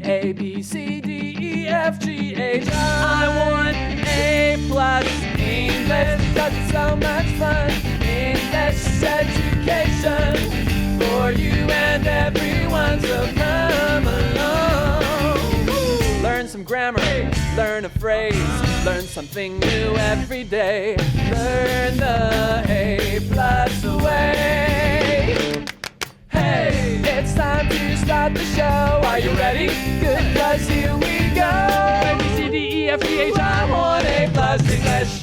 A, B, C, D, E, F, G, H, I want A+ English because it's so much fun. English education for you and everyone, so come along. Learn some grammar, learn a phrase, learn something new every day. Learn the A+ way. Hey, it's time to start the show. Are you ready? Good, 'cause here we go. A, B, C, D, E, F, G, H, I want A+ English.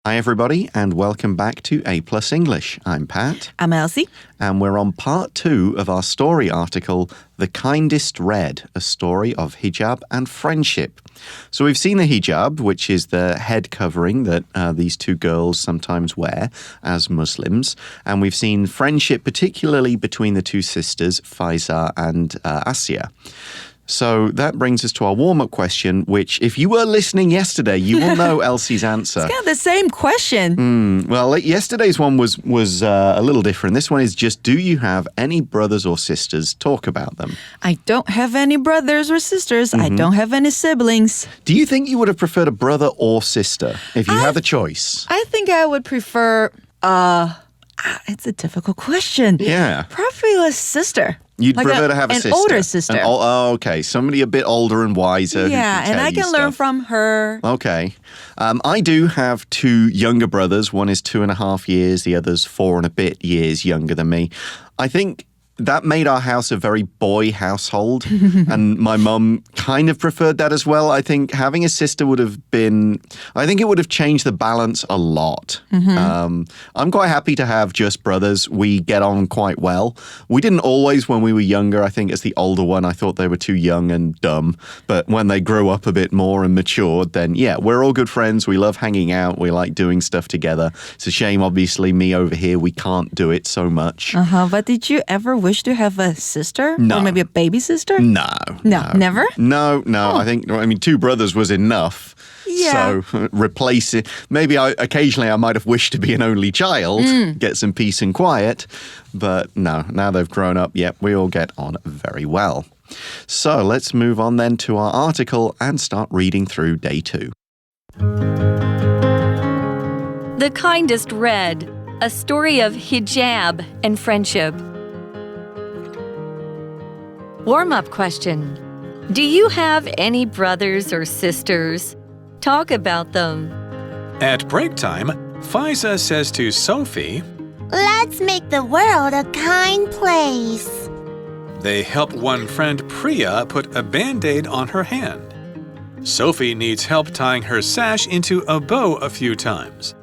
Hi everybody and welcome back to A+ English. I'm Pat. I'm Elsie. And we're on part 2 of our story article, The Kindest Red, a story of hijab and friendship. So we've seen the hijab, which is the head covering that these two girls sometimes wear as Muslims. And we've seen friendship, particularly between the two sisters, Faiza and Asya. So that brings us to our warm-up question, which if you were listening yesterday, you will know Elsie's answer. It's kind of the same question. Well, yesterday's one was a little different. This one is just, do you have any brothers or sisters? Talk about them. I don't have any brothers or sisters. I don't have any siblings. Do you think you would have preferred a brother or sister if you had the choice? I think I would prefer, it's a difficult question. Yeah. Probably a sister. You'd prefer to have a sister? An older sister. Okay. Somebody a bit older and wiser. Yeah, and I can learn from her. Okay. I do have 2 younger brothers. One is 2.5 years. The other's 4 and a bit years younger than me. I think that made our house a very boy household, and my mum kind of preferred that as well. I think having a sister would have been, I think it would have changed the balance a lot. I'm quite happy to have just brothers. We get on quite well. We didn't always when we were younger. I think as the older one, I thought they were too young and dumb. But when they grew up a bit more and matured, then yeah, we're all good friends. We love hanging out. We like doing stuff together. It's a shame, obviously, me over here, we can't do it so much. But did you ever wish to have a sister? No. Or maybe a baby sister? No. Never? No. Oh. I mean, 2 brothers was enough. Yeah. So replace it. Maybe occasionally I might have wished to be an only child, get some peace and quiet. But no, now they've grown up, yep, we all get on very well. So let's move on then to our article and start reading through day 2. The Kindest Red, a story of hijab and friendship. Warm-up question. Do you have any brothers or sisters? Talk about them. At break time, Faiza says to Sophie, Let's make the world a kind place. they help one friend Priya put a band-aid on her hand. Sophie needs help tying her sash into a bow a few times.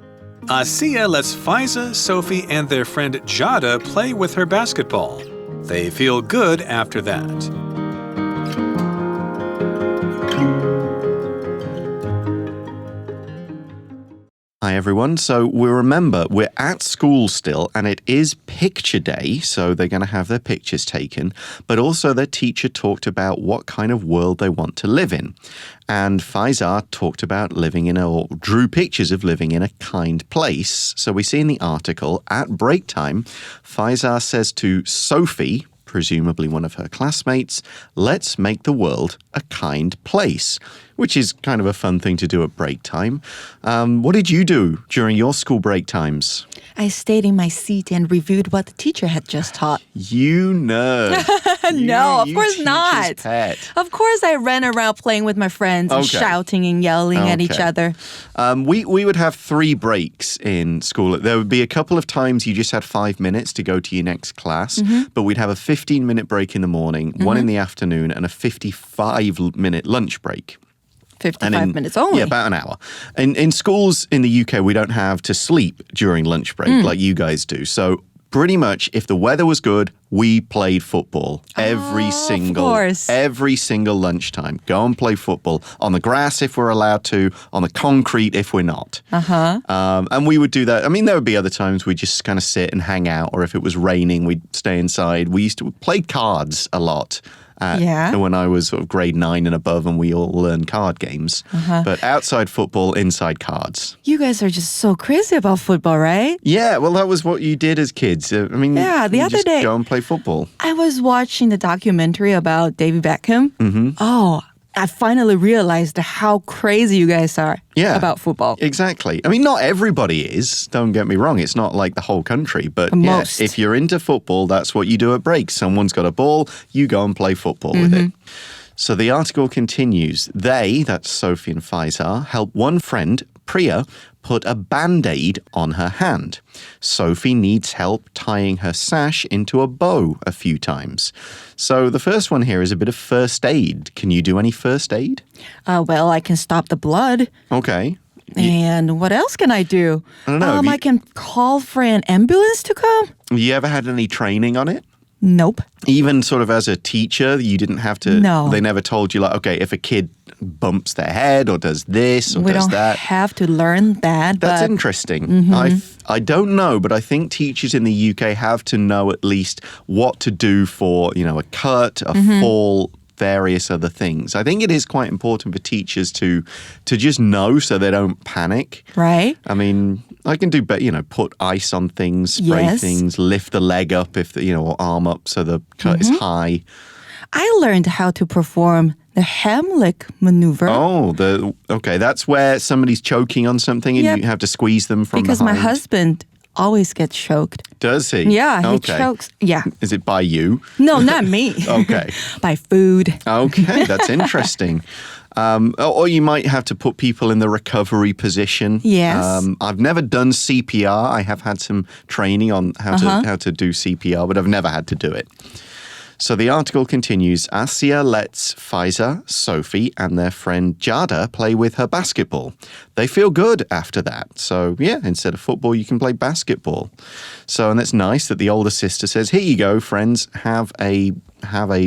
Asiya lets Faiza, Sophie, and their friend Jada play with her basketball. They feel good after that. Hi everyone, so we remember we're at school still and it is picture day, so they're going to have their pictures taken, but also their teacher talked about what kind of world they want to live in. And Faizar talked about or drew pictures of living in a kind place. So we see in the article, at break time, Faizar says to Sophie, presumably one of her classmates, let's make the world a kind place, which is kind of a fun thing to do at break time. What did you do during your school break times? I stayed in my seat and reviewed what the teacher had just taught. You nerd. No, of course teacher's not. Pet. Of course I ran around playing with my friends and shouting and yelling at each other. We would have 3 breaks in school. There would be a couple of times you just had 5 minutes to go to your next class, but we'd have a 15-minute break in the morning, one in the afternoon, and a 55-minute lunch break. 55 minutes only. Yeah, about an hour. In schools in the UK, we don't have to sleep during lunch break like you guys do. So pretty much, if the weather was good, we played football every single lunchtime. Go and play football on the grass if we're allowed to, on the concrete if we're not. And we would do that. I mean, there would be other times we'd just kind of sit and hang out, or if it was raining, we'd stay inside. We used to play cards a lot. when I was sort of grade 9 and above and we all learned card games. But outside football, inside cards. You guys are just so crazy about football, right? Yeah, well, that was what you did as kids. I mean, the other just day, go and play football. I was watching the documentary about David Beckham. Oh, I finally realized how crazy you guys are about football. Exactly. I mean, not everybody is. Don't get me wrong. It's not like the whole country. But most. If you're into football, that's what you do at breaks. Someone's got a ball, you go and play football with it. So the article continues. They, that's Sophie and Faisal, help one friend, Priya, put a Band-Aid on her hand. Sophie needs help tying her sash into a bow a few times. So the first one here is a bit of first aid. Can you do any first aid? Well, I can stop the blood. Okay. And what else can I do? I don't know. I can call for an ambulance to come. Have you ever had any training on it? Nope. Even sort of as a teacher, you didn't have to... No. They never told you, like, okay, if a kid bumps their head or does this or we does that. We don't have to learn that. That's interesting. I don't know, but I think teachers in the UK have to know at least what to do for, a cut, a fall, various other things. I think it is quite important for teachers to just know so they don't panic. Right. I mean, I can do, put ice on things, spray things, lift the leg up or arm up so the cut is high. I learned how to perform the Heimlich maneuver. Oh, okay. That's where somebody's choking on something and you have to squeeze them from because behind. My husband always gets choked. Does he? Yeah, he chokes. Yeah. Is it by you? No, not me. Okay. By food. Okay, that's interesting. Or you might have to put people in the recovery position. Yes. I've never done CPR. I have had some training on how to do CPR, but I've never had to do it. So the article continues. Asia lets Faiza, Sophie, and their friend Jada play with her basketball. They feel good after that. So, instead of football, you can play basketball. So, and it's nice that the older sister says, here you go, friends, have a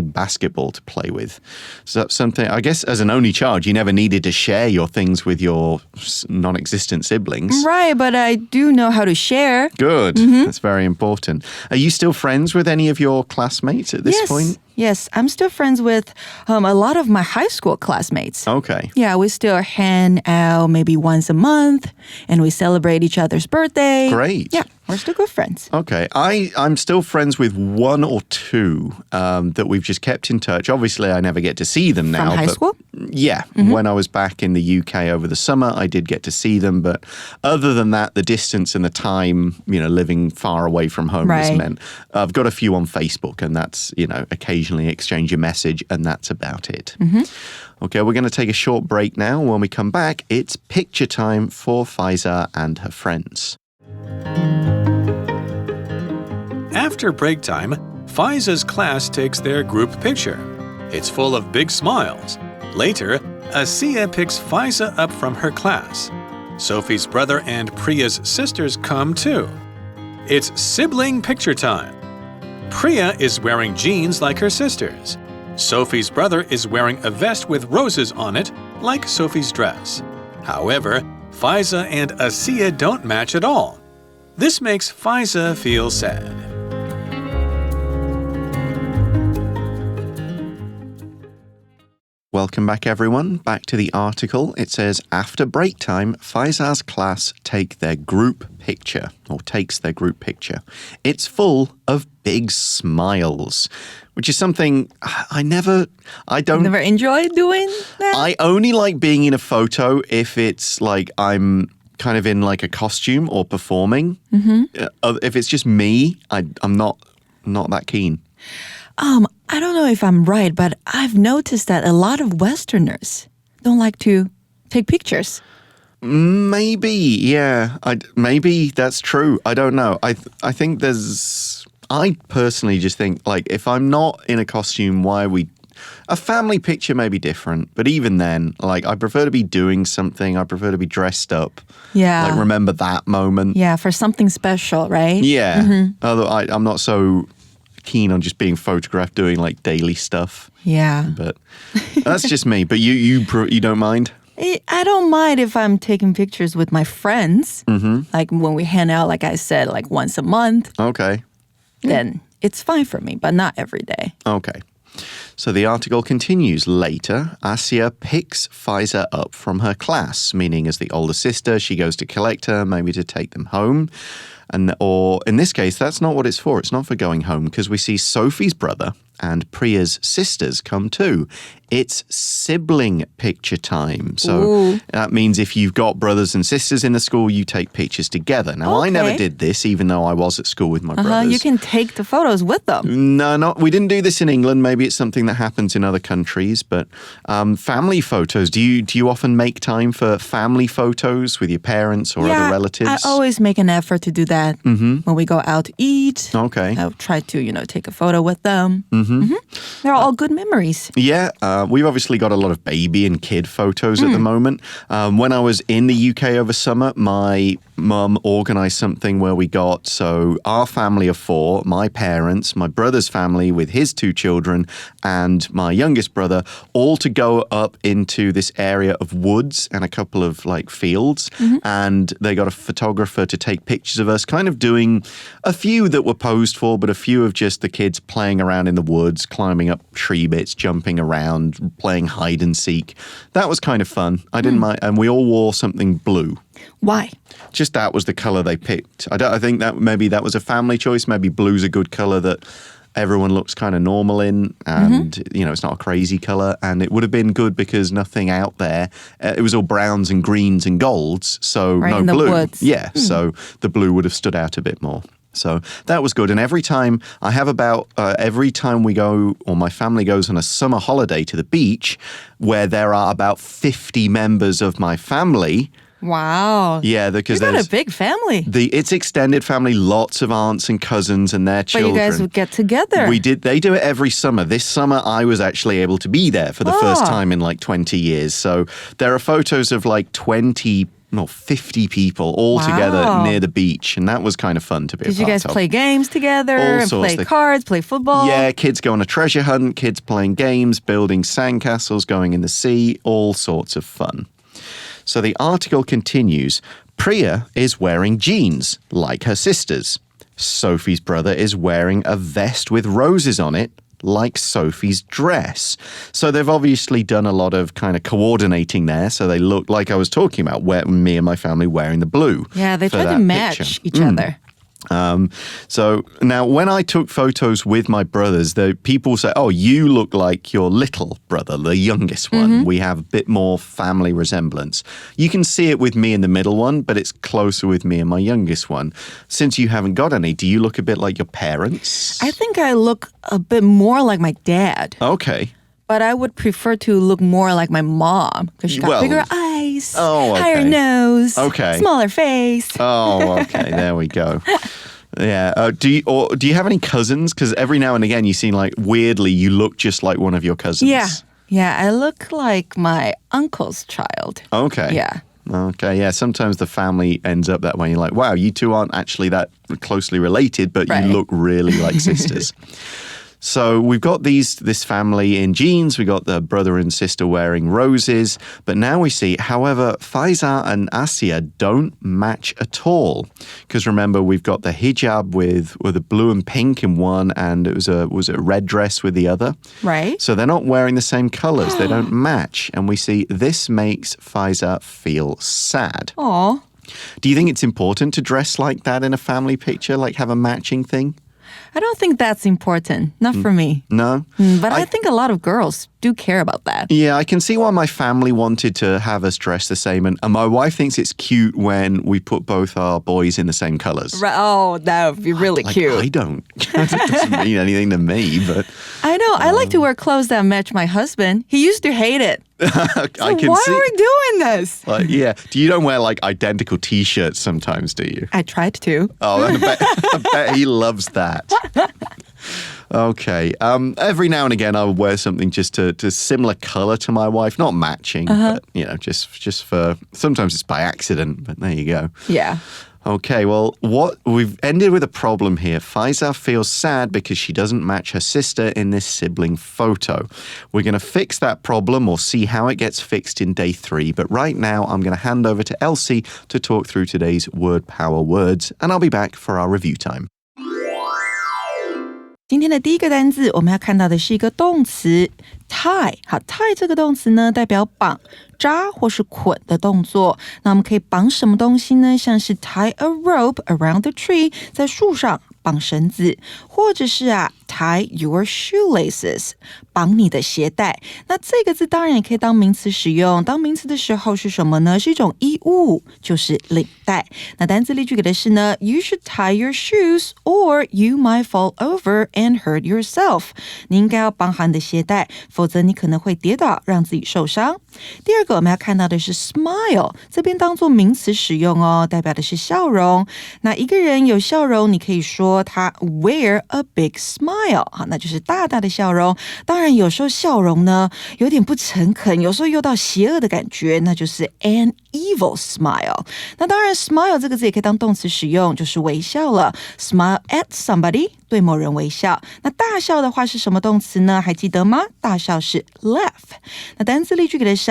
basketball to play with. So that's something, I guess, as an only child, you never needed to share your things with your non-existent siblings. Right, but I do know how to share. Good. That's very important. Are you still friends with any of your classmates at this point? Yes, I'm still friends with a lot of my high school classmates. Okay. Yeah, we still hang out maybe once a month, and we celebrate each other's birthday. Great. Yeah, we're still good friends. Okay. I'm still friends with one or two that we've just kept in touch. Obviously, I never get to see them now. From high school? Yeah. When I was back in the UK over the summer, I did get to see them. But other than that, the distance and the time, living far away from home has meant I've got a few on Facebook, and that's, occasionally exchange a message, and that's about it. Okay, we're going to take a short break now. When we come back, it's picture time for Faiza and her friends. After break time, Faiza's class takes their group picture. It's full of big smiles. Later, Asiya picks Faiza up from her class. Sophie's brother and Priya's sisters come too. It's sibling picture time. Priya is wearing jeans like her sisters. Sophie's brother is wearing a vest with roses on it, like Sophie's dress. However, Faiza and Asiya don't match at all. This makes Faiza feel sad. Welcome back, everyone. Back to the article. It says, after break time, Faiza's class takes their group picture. It's full of big smiles, which is something I never enjoy doing that? I only like being in a photo if it's like I'm kind of in like a costume or performing. If it's just me, I'm not that keen. I don't know if I'm right, but I've noticed that a lot of Westerners don't like to take pictures. Maybe, yeah. Maybe that's true. I don't know. I think I personally just think, like, if I'm not in a costume, why are we... A family picture may be different, but even then, like, I prefer to be doing something. I prefer to be dressed up. Yeah. Like, remember that moment. Yeah, for something special, right? Yeah. Although I'm not so keen on just being photographed doing, like, daily stuff. Yeah. But that's just me. But you don't mind? I don't mind if I'm taking pictures with my friends. Like when we hang out, like I said, like once a month. Okay. Then it's fine for me, but not every day. Okay. So the article continues. Later, Asia picks Faiza up from her class, meaning as the older sister, she goes to collect her, maybe to take them home. Or in this case, that's not what it's for. It's not for going home because we see Sophie's brother and Priya's sisters come too. It's sibling picture time. So that means if you've got brothers and sisters in the school, you take pictures together. Now, I never did this, even though I was at school with my brothers. You can take the photos with them. No, we didn't do this in England. Maybe it's something that happens in other countries. But family photos, do you often make time for family photos with your parents or other relatives? I always make an effort to do that when we go out to eat. Okay. I'll try to, take a photo with them. They're all good memories. Yeah, we've obviously got a lot of baby and kid photos at the moment. When I was in the UK over summer, my mum organised something where we got, so our family of 4, my parents, my brother's family with his 2 children, and my youngest brother, all to go up into this area of woods and a couple of fields. And they got a photographer to take pictures of us, kind of doing a few that were posed for, but a few of just the kids playing around in the woods, climbing up tree bits, jumping around, playing hide and seek. That was kind of fun. I didn't mind, and we all wore something blue. Why? Just that was the color they picked. I think that maybe that was a family choice. Maybe blue's a good color that everyone looks kind of normal in, and it's not a crazy color. And it would have been good because nothing out there. It was all browns and greens and golds, so no in blue. The woods. Yeah, so the blue would have stood out a bit more. So that was good. And every time we go, or my family goes on a summer holiday to the beach, where there are about 50 members of my family. Wow. Yeah, because you got a big family. It's extended family, lots of aunts and cousins and their children. But you guys would get together. They do it every summer. This summer, I was actually able to be there for the first time in 20 years. So there are photos of 50 people all together near the beach, and that was kind of fun to be a part of. Did you guys play games together? All sorts. Play cards, play football? Yeah, kids go on a treasure hunt, kids playing games, building sandcastles, going in the sea, all sorts of fun. So the article continues. Priya is wearing jeans, like her sisters. Sophie's brother is wearing a vest with roses on it, like Sophie's dress. So they've obviously done a lot of kind of coordinating there. So they look like I was talking about, me and my family wearing the blue. Yeah, they try to match each other. So now when I took photos with my brothers, the people say, oh, you look like your little brother, the youngest one. We have a bit more family resemblance. You can see it with me in the middle one, but it's closer with me and my youngest one. Since you haven't got any, do you look a bit like your parents? I think I look a bit more like my dad. Okay. But I would prefer to look more like my mom because she got bigger eyes, higher nose, smaller face. Oh, okay. There we go. Yeah. Do you have any cousins? Because every now and again you seem weirdly you look just like one of your cousins. Yeah. I look like my uncle's child. Okay. Yeah. Okay, yeah. Sometimes the family ends up that way. You're like, wow, you two aren't actually that closely related, but you look really like sisters. So we've got this family in jeans, we got the brother and sister wearing roses, but now we see, however, Faiza and Asia don't match at all. Because remember, we've got the hijab with a blue and pink in one, and it was a red dress with the other. Right. So they're not wearing the same colors, they don't match. And we see this makes Faiza feel sad. Aw. Do you think it's important to dress like that in a family picture, have a matching thing? I don't think that's important. Not for me. No? But I think a lot of girls do care about that. Yeah, I can see why my family wanted to have us dress the same. And my wife thinks it's cute when we put both our boys in the same colors. Oh, that would be really cute. I don't. It doesn't mean anything to me, but... I know. I like to wear clothes that match my husband. He used to hate it. Why are we doing this? Yeah. You don't wear identical T-shirts sometimes, do you? I tried to. Oh, I bet he loves that. Okay. Every now and again, I would wear something just to similar color to my wife, not matching, but just for. Sometimes it's by accident, but there you go. Yeah. Okay, well, we've ended with a problem here. Faiza feels sad because she doesn't match her sister in this sibling photo. We're going to fix that problem or see how it gets fixed in day 3. But right now, I'm going to hand over to Elsie to talk through today's Word Power words, and I'll be back for our review time. 今天的第一个单字我们要看到的是一个动词 tie。 好， tie 这个动词呢代表绑、扎或是捆的动作。那我们可以绑什么东西呢？像是 tie a rope around the tree， 在树上绑绳子，或者是tie your shoelaces， 绑你的鞋带。那这个字当然也可以当名词使用，当名词的时候是什么呢？是一种衣物，就是领带。那单字例句给的是呢 You should tie your shoes or you might fall over and hurt yourself。 你应该要绑好你的鞋带，否则你可能会跌倒，让自己受伤。第二个我们要看到的是 smile， 这边当作名词使用哦，代表的是笑容。那一个人有笑容，你可以说他 wear a big smile， 好，那就是大大的笑容。当然有时候笑容呢有点不诚恳，有时候又到邪恶的感觉，那就是 an evil smile。 那当然 smile 这个字也可以当动词使用，就是微笑了。 smile at somebody， 对某人微笑。那大笑的话是什么动词呢？还记得吗？大笑是 laugh。 那单字例句给的是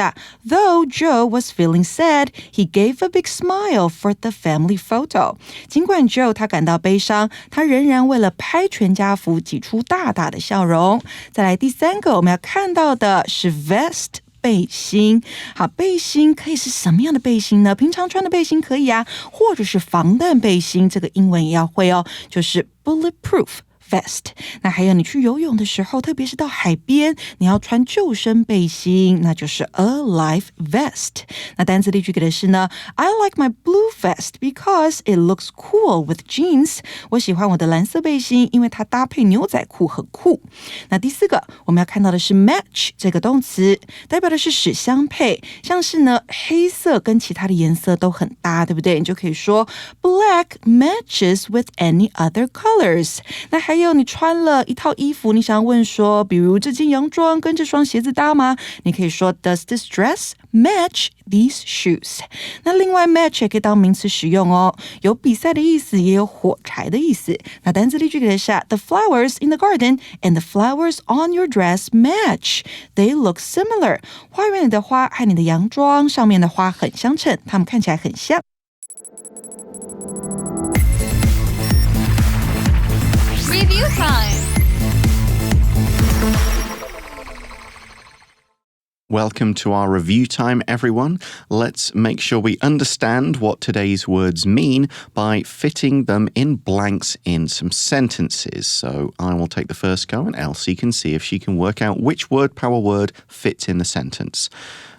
Though Joe was feeling sad, he gave a big smile for the family photo。 尽管 Joe 他感到悲伤，他仍然为了拍全家福挤出大大的笑容。再来第三个我们要看到的是 vest，背心。好，背心可以是什么样的背心呢？平常穿的背心可以或者是防弹背心，这个英文也要会哦，就是 bulletproof vest。 那还有你去游泳的时候，特别是到海边，你要穿救生背心，那就是 a life vest。 那单词例句给的是呢 I like my blue vest because it looks cool with jeans。 我喜欢我的蓝色背心，因为它搭配牛仔裤很酷。那第四个我们要看到的是 match 这个动词，代表的是使相配，像是呢黑色跟其他的颜色都很搭，对不对？你就可以说 black matches with any other colors。 那还有你穿了一套衣服，你想要问说比如这件洋装跟这双鞋子搭吗？你可以说 Does this dress match these shoes？ 那另外 match 也可以当名词使用哦，有比赛的意思，也有火柴的意思。那单字例句给的是The flowers in the garden and the flowers on your dress match. They look similar。 花园里的花和你的洋装上面的花很相称，它们看起来很像。Review time. Welcome to our review time, everyone. Let's make sure we understand what today's words mean by fitting them in blanks in some sentences. So I will take the first go and Elsie can see if she can work out which word power word fits in the sentence.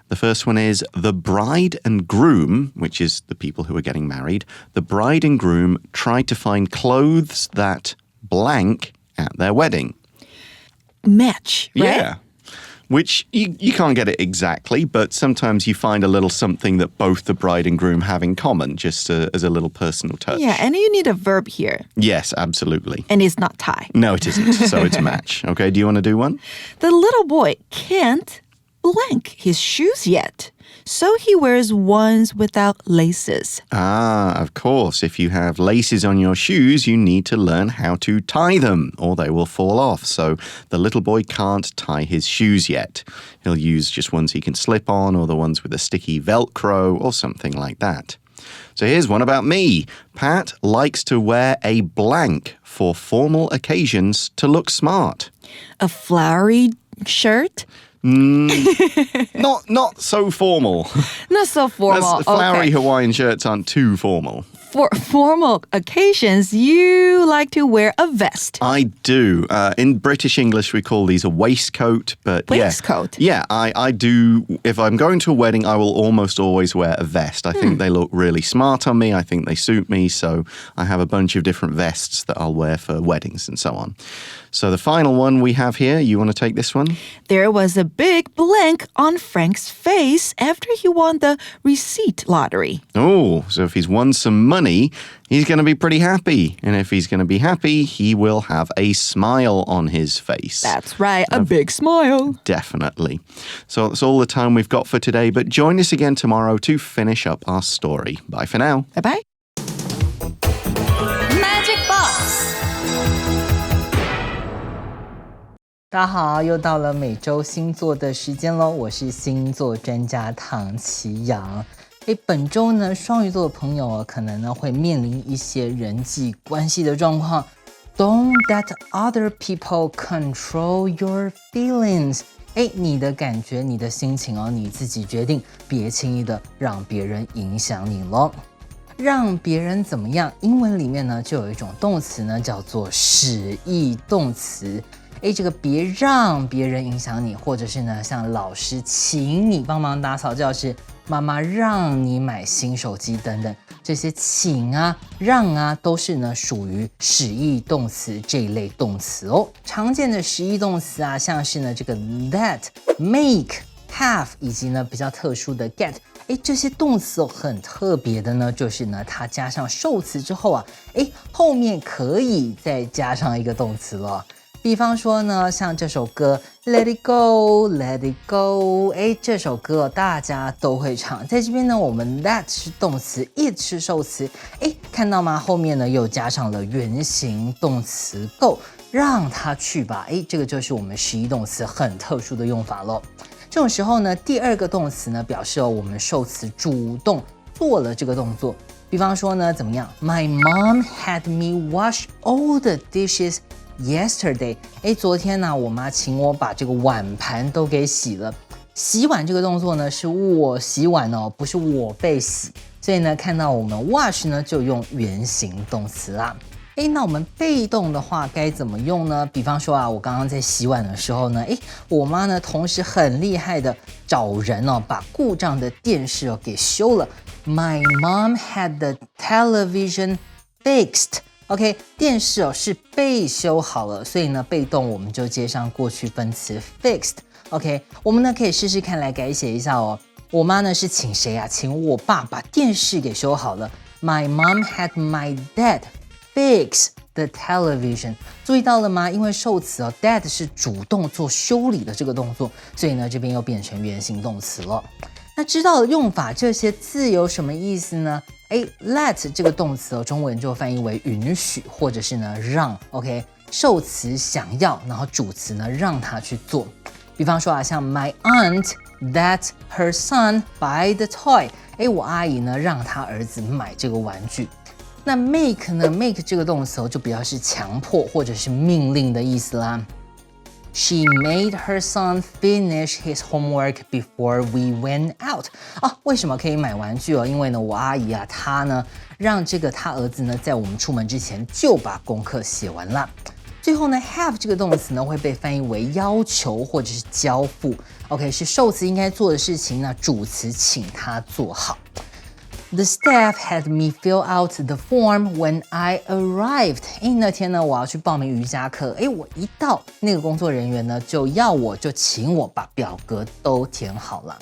The first one is the bride and groom, which is the people who are getting married. The bride and groom tried to find clothes that blank at their wedding. Match, right? Yeah. Which you can't get it exactly, but sometimes you find a little something that both the bride and groom have in common, just as a little personal touch. Yeah, and you need a verb here. Yes, absolutely. And it's not tie. No, it isn't. So it's match. Okay, do you want to do one? The little boy can't blank his shoes yet, so he wears ones without laces. Ah, of course. If you have laces on your shoes, you need to learn how to tie them, or they will fall off. So the little boy can't tie his shoes yet. He'll use just ones he can slip on, or the ones with a sticky Velcro, or something like that. So here's one about me. Pat likes to wear a blank for formal occasions to look smart. A flowery shirt? Not so formal. Not so formal. Flowery okay. Hawaiian shirts aren't too formal. For formal occasions, you like to wear a vest. I do. In British English, we call these a waistcoat. But Waistcoat? Yeah, I do. If I'm going to a wedding, I will almost always wear a vest. I think they look really smart on me. I think they suit me. So I have a bunch of different vests that I'll wear for weddings and so on. So the final one we have here, you want to take this one? There was a big blank on Frank's face after he won the receipt lottery. Oh, so if he's won some money, he's going to be pretty happy. And if he's going to be happy, he will have a smile on his face. That's right, a big smile. Definitely. So that's all the time we've got for today, but join us again tomorrow to finish up our story. Bye for now. Bye-bye. Magic Box. 大家好，又到了每周星座的时间咯，我是星座专家唐綺阳。本周呢，双鱼座的朋友可能呢会面临一些人际关系的状况， Don't let other people control your feelings. 你的感觉，你的心情哦，你自己决定，别轻易的让别人影响你咯。让别人怎么样？英文里面呢就有一种动词呢叫做使役动词。这个别让别人影响你，或者是呢像老师请你帮忙打扫教室，妈妈让你买新手机等等，这些请啊让啊都是呢属于使役动词这一类动词哦。常见的使役动词啊，像是呢这个 that, make, have 以及呢比较特殊的 get。这些动词哦很特别的呢，就是呢它加上受词之后啊，后面可以再加上一个动词了。比方说呢，像这首歌 Let It Go, Let It Go， 这首歌大家都会唱。在这边呢，我们 that 是动词 ，it 是受词，看到吗？后面呢又加上了原形动词 go， 让它去吧。这个就是我们使役动词很特殊的用法咯。这种时候呢，第二个动词呢表示我们受词主动做了这个动作。比方说呢，怎么样 ？My mom had me wash all the dishes.Yesterday， 昨天呢，我妈请我把这个碗盘都给洗了。洗碗这个动作呢，是我洗碗哦，不是我被洗。所以呢，看到我们 wash 呢，就用原形动词啦。那我们被动的话该怎么用呢？比方说啊，我刚刚在洗碗的时候呢，我妈呢，同时很厉害的找人哦，把故障的电视哦给修了。My mom had the television fixed。OK， 电视哦是被修好了，所以呢被动我们就接上过去分词 fixed。OK， 我们呢可以试试看来改写一下哦。我妈呢是请谁啊？请我爸把电视给修好了。My mom had my dad fix the television。注意到了吗？因为受词哦 dad 是主动做修理的这个动作，所以呢这边又变成原形动词了。那知道了用法，这些字有什么意思呢？let 这个动词中文就翻译为允许或者是呢让 ，OK， 受词想要，然后主词呢让他去做。比方说啊，像 My aunt that her son buy the toy， 我阿姨呢让她儿子买这个玩具。那 make 呢 ，make 这个动词就比较是强迫或者是命令的意思啦。She made her son finish his homework before we went out。为什么可以买玩具哦？因为呢，我阿姨啊，她呢让这个她儿子呢，在我们出门之前就把功课写完了。最后呢 ，have 这个动词呢会被翻译为要求或者是交付。OK， 是受词应该做的事情，那主词请他做好。The staff had me fill out the form when I arrived。那天呢，我要去报名瑜伽课。我一到，那个工作人员呢就请我把表格都填好了。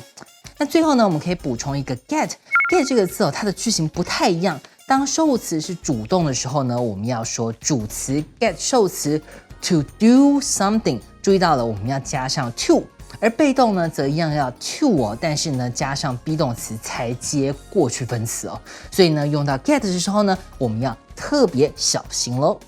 那最后呢，我们可以补充一个 get。get 这个字它的句型不太一样。当受词是主动的时候呢，我们要说主词 get 受词 to do something。注意到了，我们要加上 to。而被动呢，则一样要 to 但是呢，加上 be 动词才接过去分词哦。所以呢，用到 get 的时候呢，我们要特别小心咯。